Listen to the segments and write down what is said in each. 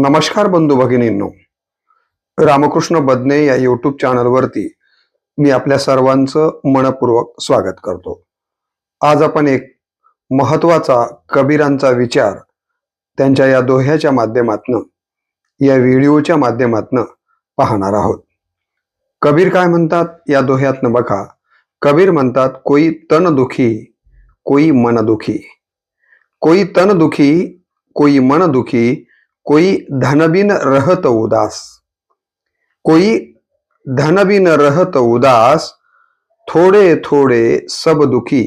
नमस्कार बंधू भगिनींनो, रामकृष्ण बदने या यूट्यूब चॅनलवरती मी आपल्या सर्वांचं मनपूर्वक स्वागत करतो। आज आपण एक महत्वाचा कबीरांचा विचार त्यांच्या या दोह्याच्या माध्यमातून, या व्हिडिओच्या माध्यमातून पाहणार आहोत। कबीर काय म्हणतात या दोह्यातनं बघा। कबीर म्हणतात, कोई तन दुखी कोई मन दुखी, कोई तन दुखी कोई मन दुखी, कोई धन बिन रहत उदास, कोई धन बिन रहत उदास, थोड़े थोड़े सब दुखी,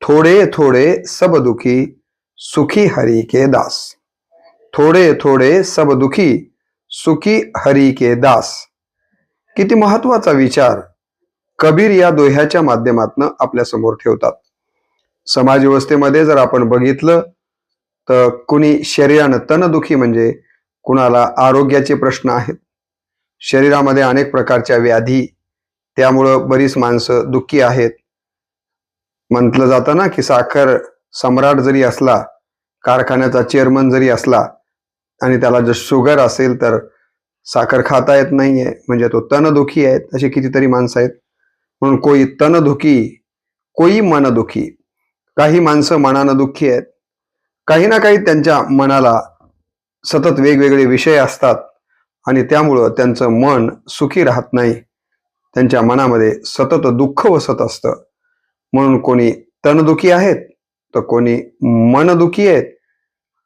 थोड़े थोड़े सब दुखी, सुखी हरि के दास, थोड़े थोड़े सब दुखी, सुखी हरि के दास। किती महत्वाचा विचार कबीर या दोह्याच्या माध्यमातून आपल्या समोर ठेवतात। समाज व्यवस्थेमध्ये जर आपण बघितलं तर कुणी शरीरानं तनदुखी म्हणजे कुणाला आरोग्याचे प्रश्न आहेत, शरीरामध्ये अनेक प्रकारच्या व्याधी, त्यामुळं बरीच माणसं दुःखी आहेत। म्हटलं जातं ना की साखर सम्राट जरी असला, कारखान्याचा चेअरमन जरी असला आणि त्याला जर शुगर असेल तर साखर खाता येत नाहीये, म्हणजे तो तनदुखी आहे। अशी कितीतरी माणसं आहेत। म्हणून कोई तनदुखी कोई मन दुखी, काही माणसं मनानं दुःखी आहेत, काही ना काही त्यांच्या मनाला सतत वेगवेगळे विषय असतात आणि त्यामुळं त्यांचं मन सुखी राहत नाही, त्यांच्या मनामध्ये सतत दुःख वसत असतं। म्हणून कोणी तनदुखी आहेत तर कोणी मनदुखी आहेत,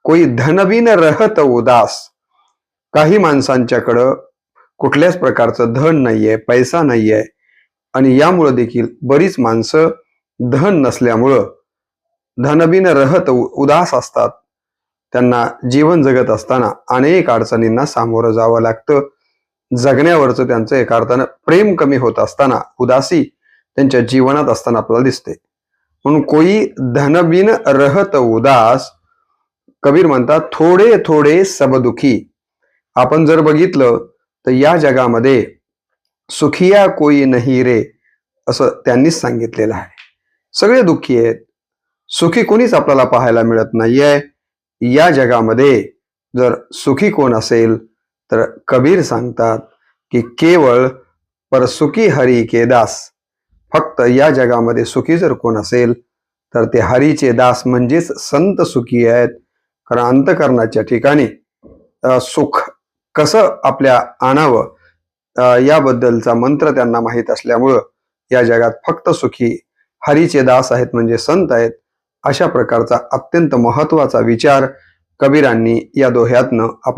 कोई धनबिन रहत उदास, काही माणसांच्याकडं कुठल्याच प्रकारचं धन नाहीये, पैसा नाहीये आणि यामुळं देखील बरीच माणसं धन नसल्यामुळं धनबिन रहत उदास असतात। त्यांना जीवन जगत असताना अनेक अडचणींना सामोरं जावं लागतं। जगण्यावरचं त्यांचं एका अर्थानं प्रेम कमी होत असताना उदासी त्यांच्या जीवनात असताना आपल्याला दिसते। म्हणून कोई धनबिन रहत उदास, कबीर म्हणतात थोडे थोडे सब दुखी। आपण जर बघितलं तर या जगामध्ये सुखिया कोई नहीं रे असं त्यांनीच सांगितलेलं आहे। सगळे दुःखी आहेत, सुखी कोणीच आपल्याला पाहायला मिळत नाहीये। या जगामध्ये जर सुखी कोण असेल तर कबीर सांगतात की केवळ परसुखी हरी के दास, फक्त या जगामध्ये सुखी जर कोण असेल तर ते हरीचे दास म्हणजेच संत सुखी आहेत। कारण अंतकरणाच्या ठिकाणी सुख कसं आपल्या आणावं याबद्दलचा मंत्र त्यांना माहीत असल्यामुळं या जगात फक्त सुखी हरीचे दास आहेत, म्हणजे संत आहेत। अशा प्रकारचा अत्यंत महत्वाचा विचार कबीरांनी या दोह्यातनं आपल्या